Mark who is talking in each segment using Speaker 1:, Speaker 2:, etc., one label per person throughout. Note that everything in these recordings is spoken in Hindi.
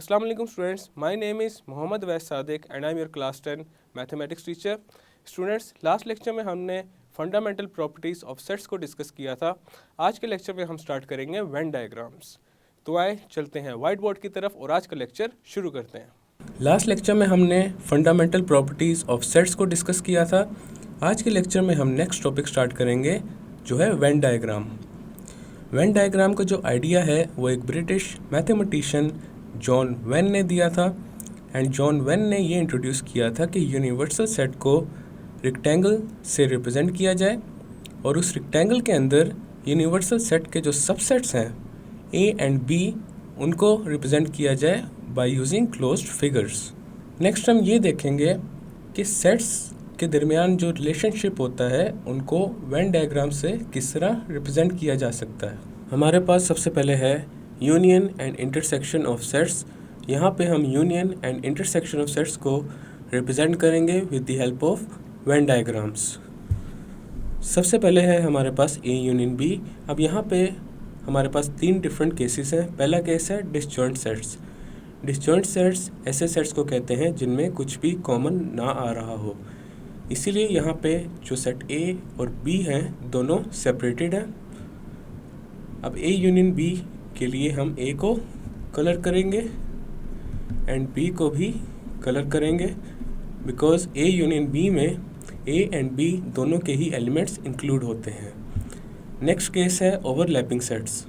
Speaker 1: Assalamu alaikum students, my name is Mohammad Wais Sadiq and I am your class 10 mathematics teacher. Students, last lecture में हमने फंडामेंटल प्रॉपर्टीज़ ऑफ सेट्स को डिस्कस किया था। आज के लेक्चर में हम स्टार्ट करेंगे वेन डायग्राम्स। तो आए चलते हैं वाइट बोर्ड की तरफ और आज का लेक्चर शुरू करते हैं। लास्ट लेक्चर में हमने फंडामेंटल प्रॉपर्टीज़ ऑफ सेट्स को डिस्कस किया था। आज के लेक्चर में हम नेक्स्ट टॉपिक स्टार्ट करेंगे जो है वेन डायग्राम। वेन डायग्राम का जो आइडिया है वो एक ब्रिटिश मैथमेटिशियन जॉन वेन ने दिया था एंड जॉन वेन ने ये इंट्रोड्यूस किया था कि यूनिवर्सल सेट को रेक्टेंगल से रिप्रेजेंट किया जाए और उस रेक्टेंगल के अंदर यूनिवर्सल सेट के जो सबसेट्स हैं ए एंड बी उनको रिप्रेजेंट किया जाए by using closed figures. Next हम ये देखेंगे कि सेट्स के दरमियान जो रिलेशनशिप होता है उनको वेन डायग्राम से किस तरह रिप्रेजेंट किया जा सकता है। हमारे पास सबसे पहले है union and intersection of sets. यहाँ पे हम union and intersection of sets को रिप्रेजेंट करेंगे with the help of Venn diagrams. सबसे पहले है हमारे पास ए यूनियन बी। अब यहाँ पे हमारे पास तीन डिफरेंट केसेस हैं। पहला केस है डिसजॉइंट सेट्स। डिसजॉइंट सेट्स ऐसे सेट्स को कहते हैं जिनमें कुछ भी कॉमन ना आ रहा हो, इसीलिए यहाँ पे जो सेट ए और बी हैं दोनों सेपरेटेड हैं। अब ए यूनियन बी के लिए हम ए को कलर करेंगे एंड बी को भी कलर करेंगे बिकॉज ए यूनियन बी में ए एंड बी दोनों के ही एलिमेंट्स इंक्लूड होते हैं। नेक्स्ट केस है ओवरलैपिंग सेट्स।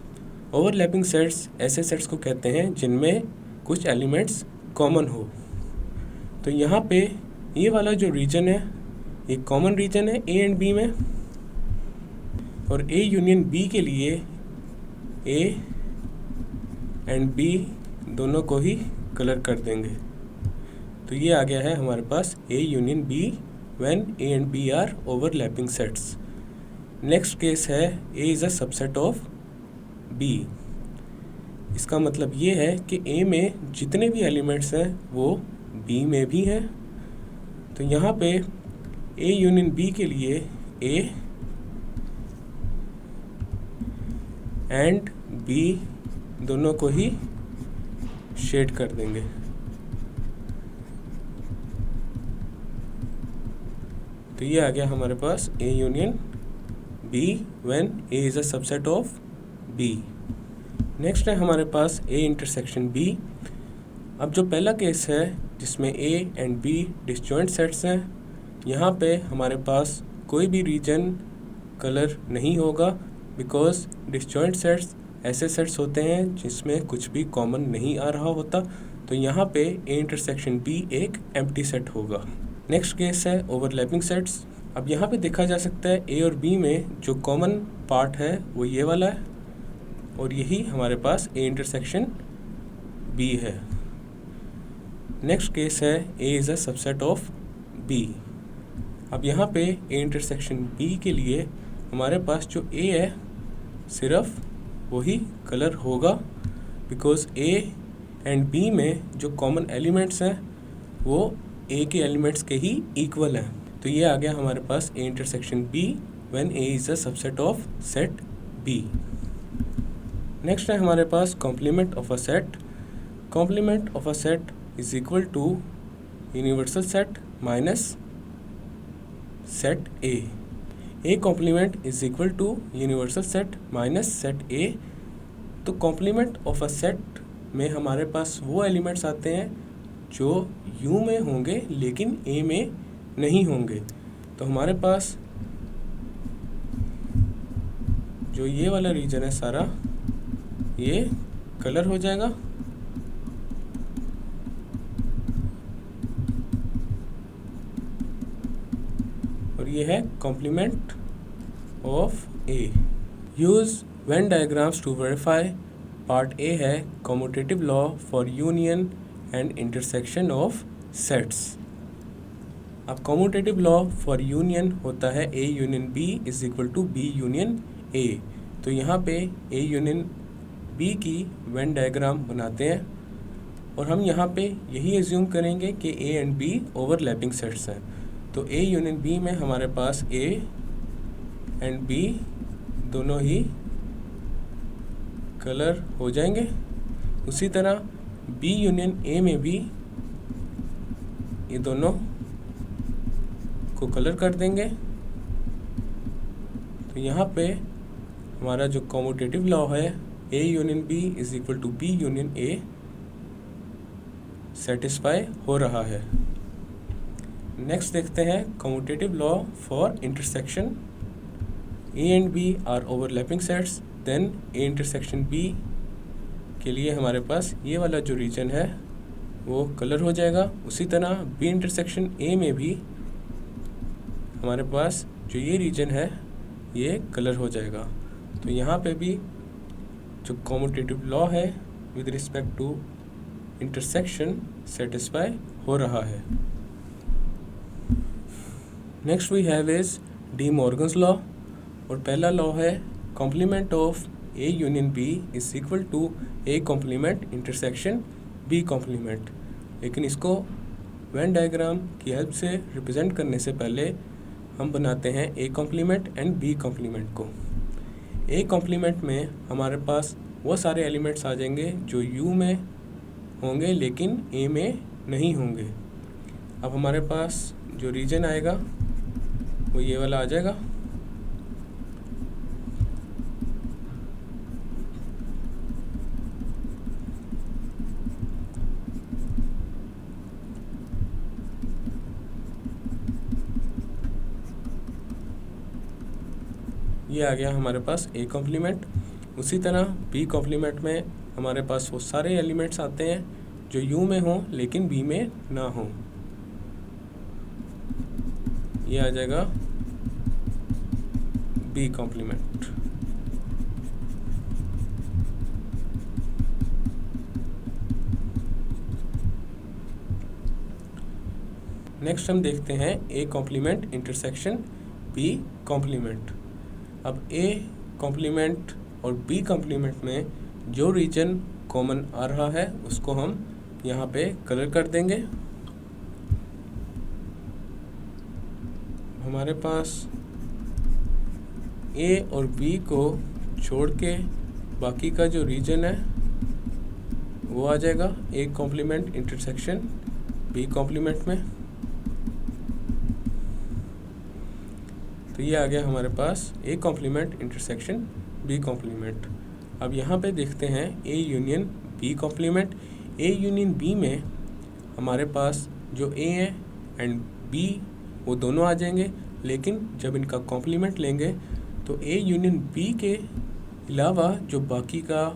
Speaker 1: ओवरलैपिंग सेट्स ऐसे सेट्स को कहते हैं जिनमें कुछ एलिमेंट्स कॉमन हो। तो यहाँ पे ये वाला जो रीजन है ये कॉमन रीजन है ए एंड बी में, और ए यूनियन बी के लिए ए एंड बी दोनों को ही कलर कर देंगे। तो ये आ गया है हमारे पास A union B when A and B are overlapping sets. Next case है A is a subset of B. इसका मतलब ये है कि ए में जितने भी एलिमेंट्स हैं वो बी में भी हैं। तो यहाँ पे ए यूनियन बी के लिए ए एंड बी दोनों को ही शेड कर देंगे। तो ये आ गया हमारे पास A union B when A is a subset of B. Next है हमारे पास ए इंटरसेक्शन बी। अब जो पहला केस है जिसमें A and B disjoint sets हैं, यहाँ पे हमारे पास कोई भी रीजन कलर नहीं होगा बिकॉज डिसजॉइंट सेट्स ऐसे सेट्स होते हैं जिसमें कुछ भी कॉमन नहीं आ रहा होता। तो यहाँ पे ए इंटरसेक्शन बी एक एम्प्टी सेट होगा। नेक्स्ट केस है ओवरलैपिंग सेट्स। अब यहाँ पे देखा जा सकता है ए और बी में जो कॉमन पार्ट है वो ये वाला है और यही हमारे पास ए इंटरसेक्शन बी है। नेक्स्ट केस है A is a subset of B. अब यहाँ पे ए इंटरसेक्शन बी के लिए हमारे पास जो ए है सिर्फ वही कलर होगा बिकॉज ए एंड बी में जो कॉमन एलिमेंट्स हैं वो ए के एलिमेंट्स के ही इक्वल हैं। तो ये आ गया हमारे पास A intersection B when A is a subset of set B. Next है हमारे पास complement of a set. Complement of a set is equal to universal set minus set A. A complement is equal to universal set minus set A. तो कॉम्प्लीमेंट ऑफ अ सेट में हमारे पास वो एलिमेंट्स आते हैं जो यू में होंगे लेकिन ए में नहीं होंगे। तो हमारे पास जो ये वाला रीजन है सारा ये कलर हो जाएगा और ये है complement of A. Use Venn diagrams to verify. Part A है commutative law for union and intersection of sets. अब कम्यूटेटिव लॉ फॉर यूनियन होता है A union B is equal to B union A. तो यहाँ पे ए यूनियन बी की वेन डायग्राम बनाते हैं और हम यहाँ पे यही एज्यूम करेंगे कि A and B overlapping sets हैं। तो ए यूनियन बी में हमारे पास ए एंड बी दोनों ही कलर हो जाएंगे। उसी तरह बी यूनियन ए में भी ये दोनों को कलर कर देंगे। तो यहाँ पे हमारा जो कॉम्यूटेटिव लॉ है A union B is equal to B union A satisfy हो रहा है। नेक्स्ट देखते हैं commutative law for intersection A and B are overlapping sets, then A intersection B के लिए हमारे पास ये वाला जो रीजन है वो कलर हो जाएगा। उसी तरह बी इंटरसेक्शन ए में भी हमारे पास जो ये रीजन है ये कलर हो जाएगा। तो यहाँ पे भी जो कॉम्यूटेटिव लॉ है with respect to intersection satisfy हो रहा है। Next we have is De Morgan's law, और पहला लॉ है complement of A union B is equal to A complement intersection B complement. लेकिन इसको वेन डायग्राम की हेल्प से रिप्रेजेंट करने से पहले हम बनाते हैं A complement and B complement को। ए कॉम्प्लीमेंट में हमारे पास वो सारे एलिमेंट्स आ जाएंगे जो यू में होंगे लेकिन ए में नहीं होंगे। अब हमारे पास जो रीजन आएगा वो ये वाला आ जाएगा। ये आ गया हमारे पास ए कॉम्प्लीमेंट। उसी तरह बी कॉम्प्लीमेंट में हमारे पास वो सारे एलिमेंट्स आते हैं जो यू में हों लेकिन बी में ना हों। ये आ जाएगा बी कॉम्प्लीमेंट। नेक्स्ट हम देखते हैं A complement intersection B complement. अब ए कॉम्प्लीमेंट और बी कॉम्प्लीमेंट में जो रीजन कॉमन आ रहा है उसको हम यहाँ पे कलर कर देंगे। हमारे पास ए और बी को छोड़ के बाकी का जो रीजन है वो आ जाएगा A complement intersection B complement में। तो ये आ गया हमारे पास A complement intersection B complement. अब यहाँ पे देखते हैं A union B complement. A union B में हमारे पास जो ए है एंड बी वो दोनों आ जाएंगे, लेकिन जब इनका कॉम्प्लीमेंट लेंगे तो ए यूनियन बी के अलावा जो बाकी का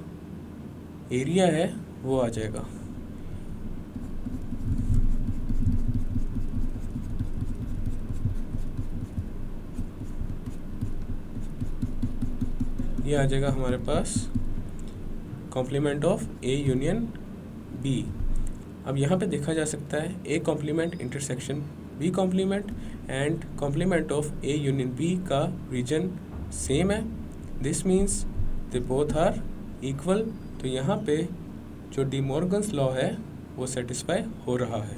Speaker 1: एरिया है वो आ जाएगा। ये आ जाएगा हमारे पास complement of A union B. अब यहाँ पे देखा जा सकता है A complement intersection B complement and complement of A union B का रीजन सेम है। This means they both are equal. तो यहाँ पे जो डी मॉर्गन्स लॉ है वो सेटिस्फाई हो रहा है।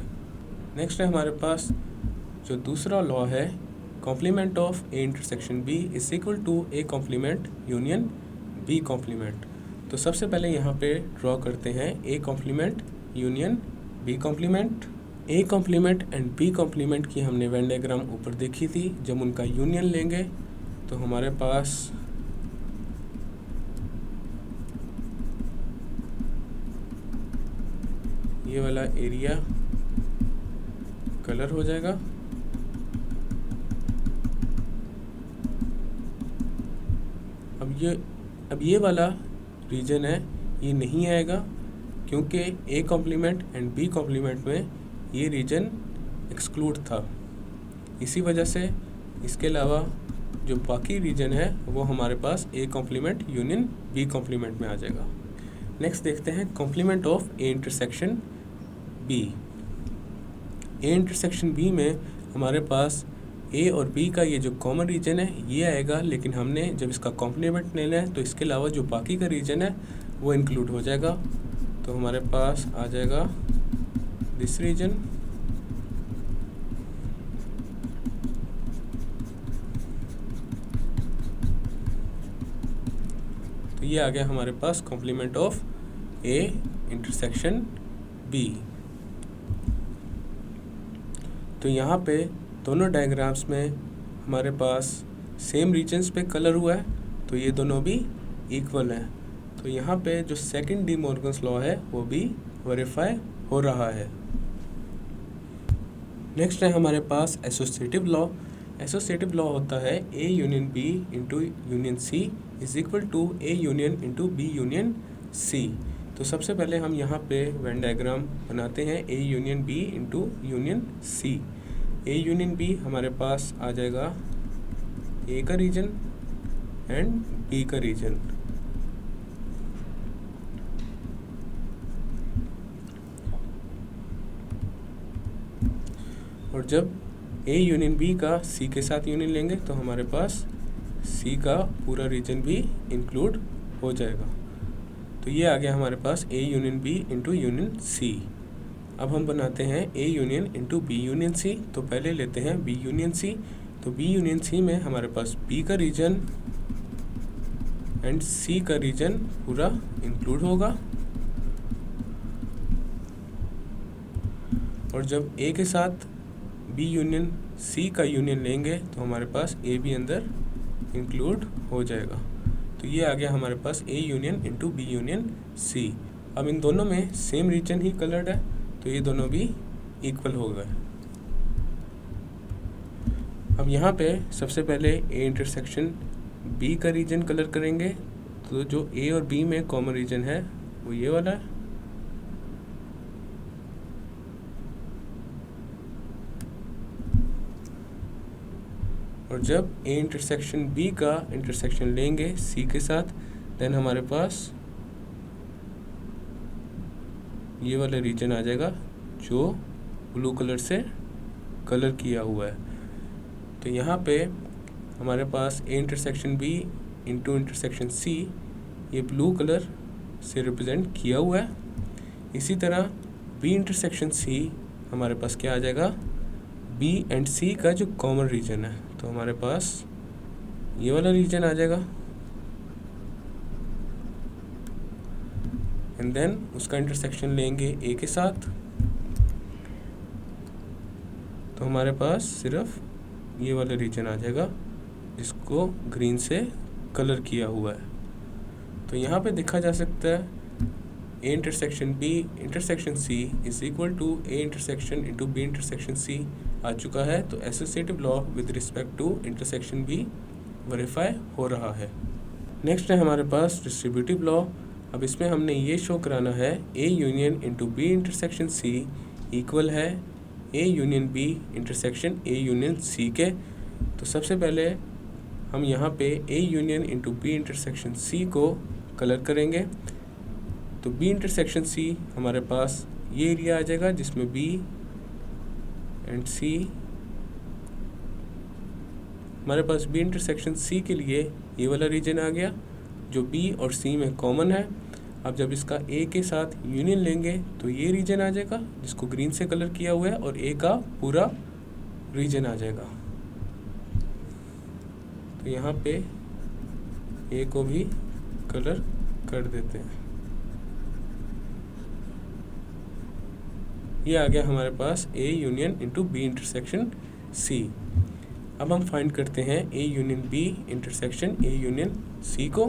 Speaker 1: नेक्स्ट है हमारे पास जो दूसरा लॉ है complement of A intersection B is equal to A complement union B complement. तो सबसे पहले यहाँ पे ड्रॉ करते हैं A complement union B complement. A complement and B complement की हमने वेन डायग्राम ऊपर देखी थी। जब उनका यूनियन लेंगे तो हमारे पास ये वाला एरिया कलर हो जाएगा। अब ये वाला रीजन है ये नहीं आएगा क्योंकि A complement and B complement में ये रीजन एक्सक्लूड था। इसी वजह से इसके अलावा जो बाकी रीजन है वो हमारे पास A complement union B complement में आ जाएगा। नेक्स्ट देखते हैं complement of A intersection B. A intersection B में हमारे पास ए और बी का ये जो कॉमन रीजन है ये आएगा, लेकिन हमने जब इसका कॉम्प्लीमेंट लेना है तो इसके अलावा जो बाकी का रीजन है वो इंक्लूड हो जाएगा। तो हमारे पास आ जाएगा दिस रीजन। तो ये आ गया हमारे पास complement of A intersection B. तो यहाँ पे दोनों डायग्राम्स में हमारे पास सेम रीजन्स पे कलर हुआ है, तो ये दोनों भी इक्वल हैं। तो यहाँ पे जो सेकंड डी मॉर्गन्स लॉ है वो भी वेरीफाई हो रहा है। नेक्स्ट है हमारे पास एसोसिएटिव लॉ। एसोसिएटिव लॉ होता है A union B into union C is equal to A union into B union C. तो सबसे पहले हम यहाँ पे वेन डायग्राम बनाते हैं A union B into union C. A union B हमारे पास आ जाएगा ए का रीजन एंड बी का रीजन। और जब ए यूनियन बी का सी के साथ यूनियन लेंगे तो हमारे पास सी का पूरा रीजन भी इंक्लूड हो जाएगा। तो ये आ गया हमारे पास A union B into union C. अब हम बनाते हैं A union into B union C. तो पहले लेते हैं बी यूनियन सी। तो बी यूनियन सी में हमारे पास बी का रीजन एंड सी का रीजन पूरा इंक्लूड होगा। और जब ए के साथ बी यूनियन सी का यूनियन लेंगे तो हमारे पास ए भी अंदर इंक्लूड हो जाएगा। तो ये आ गया हमारे पास A union into B union C. अब इन दोनों में सेम रीजन ही कलर्ड है, तो ये दोनों भी इक्वल हो गए। अब यहाँ पे सबसे पहले ए इंटरसेक्शन बी का रीजन कलर करेंगे। तो जो ए और बी में कॉमन रीजन है वो ये वाला है। और जब ए इंटरसेक्शन बी का इंटरसेक्शन लेंगे सी के साथ, देन हमारे पास ये वाला रीजन आ जाएगा जो ब्लू कलर से कलर किया हुआ है। तो यहाँ पे हमारे पास A intersection B into intersection C ये ब्लू कलर से रिप्रेजेंट किया हुआ है। इसी तरह बी इंटरसेक्शन सी हमारे पास क्या आ जाएगा, बी एंड सी का जो कॉमन रीजन है, तो हमारे पास ये वाला रीजन आ जाएगा। एंड देन उसका इंटरसेक्शन लेंगे ए के साथ, तो हमारे पास सिर्फ ये वाला रीजन आ जाएगा जिसको ग्रीन से कलर किया हुआ है। तो यहाँ पे देखा जा सकता है A intersection B intersection C is equal to A intersection into B intersection C आ चुका है। तो associative law with respect to intersection B verify हो रहा है। नेक्स्ट है हमारे पास डिस्ट्रीब्यूटिव लॉ। अब इसमें हमने ये शो कराना है A union into B intersection C equal है A union B intersection A union C के। तो सबसे पहले हम यहाँ पे A union into B intersection C को कलर करेंगे। तो बी इंटरसेक्शन सी हमारे पास ये एरिया आ जाएगा जिसमें बी एंड सी, हमारे पास बी इंटरसेक्शन सी के लिए ये वाला रीजन आ गया जो बी और सी में कॉमन है। अब जब इसका ए के साथ यूनियन लेंगे तो ये रीजन आ जाएगा जिसको ग्रीन से कलर किया हुआ है और ए का पूरा रीजन आ जाएगा। तो यहाँ पे ए को भी कलर कर देते हैं। ये आ गया हमारे पास A union into B intersection C. अब हम फाइंड करते हैं A union B intersection A union C को।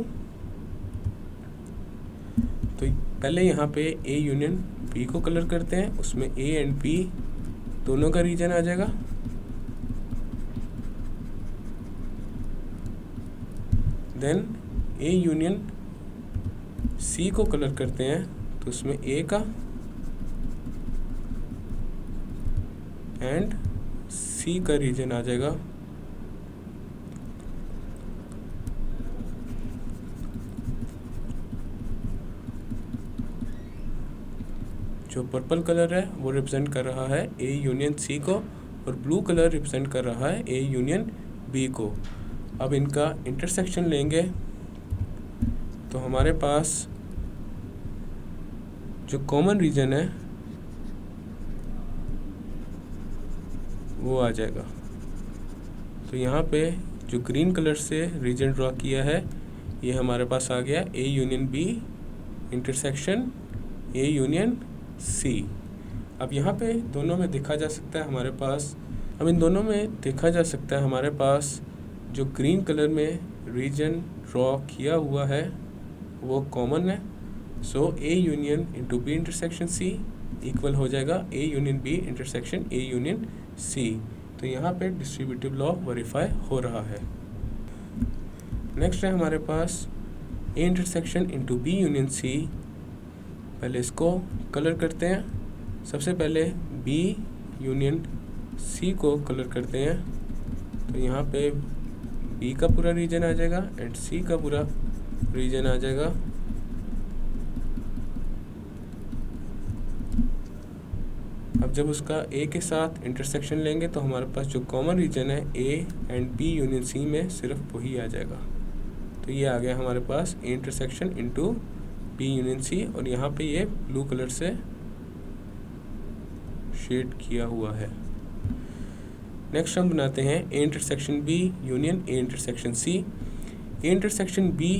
Speaker 1: तो पहले यहाँ पे ए यूनियन बी को कलर करते हैं, उसमें ए एंड बी दोनों का रीजन आ जाएगा। देन ए यूनियन सी को कलर करते हैं, तो उसमें ए का एंड सी का रीजन आ जाएगा। जो पर्पल कलर है वो रिप्रेजेंट कर रहा है ए यूनियन सी को और ब्लू कलर रिप्रेजेंट कर रहा है ए यूनियन बी को। अब इनका इंटरसेक्शन लेंगे तो हमारे पास जो कॉमन रीजन है वो आ जाएगा। तो यहाँ पे जो ग्रीन कलर से रीजन ड्रॉ किया है ये हमारे पास आ गया A union B intersection A union C। अब यहाँ पे दोनों में देखा जा सकता है हमारे पास, अब इन दोनों में देखा जा सकता है हमारे पास जो ग्रीन कलर में रीजन ड्रॉ किया हुआ है वो कॉमन है। सो A union into B intersection C equal हो जाएगा A union B intersection A union C। तो यहाँ पे डिस्ट्रीब्यूटिव लॉ वेरीफाई हो रहा है। नेक्स्ट है हमारे पास A intersection into B union C। पहले इसको कलर करते हैं। सबसे पहले B यूनियन C को कलर करते हैं, तो यहाँ पे B का पूरा रीजन आ जाएगा एंड C का पूरा रीजन आ जाएगा। अब जब उसका A के साथ इंटरसेक्शन लेंगे तो हमारे पास जो कॉमन रीजन है A and B union C में सिर्फ वही आ जाएगा। तो ये आ गया हमारे पास A intersection into B union C, और यहाँ पे ये ब्लू कलर से शेड किया हुआ है। नेक्स्ट हम बनाते हैं A intersection B union A intersection C। A intersection B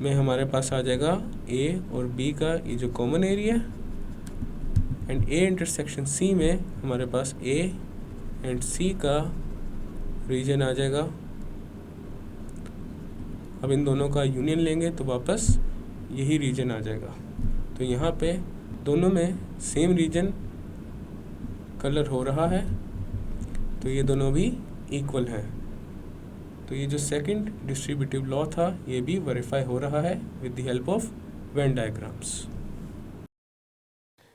Speaker 1: में हमारे पास आ जाएगा A और B का ये जो common area, and A intersection C में हमारे पास A एंड C का रीजन आ जाएगा। अब इन दोनों का यूनियन लेंगे तो वापस यही रीजन आ जाएगा। तो यहाँ पे दोनों में सेम रीजन कलर हो रहा है, तो ये दोनों भी इक्वल हैं। तो ये जो सेकंड डिस्ट्रीब्यूटिव लॉ था ये भी वेरीफाई हो रहा है with the help of Venn diagrams.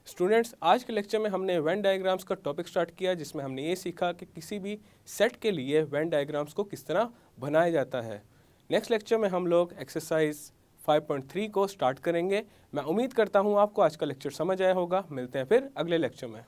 Speaker 1: Students, आज के लेक्चर में हमने वेन डायग्राम्स का टॉपिक स्टार्ट किया, जिसमें हमने ये सीखा कि किसी भी सेट के लिए वेन डायग्राम्स को किस तरह बनाया जाता है। नेक्स्ट लेक्चर में हम लोग एक्सरसाइज 5.3 को स्टार्ट करेंगे। मैं उम्मीद करता हूँ आपको आज का लेक्चर समझ आया होगा। मिलते हैं फिर अगले लेक्चर में।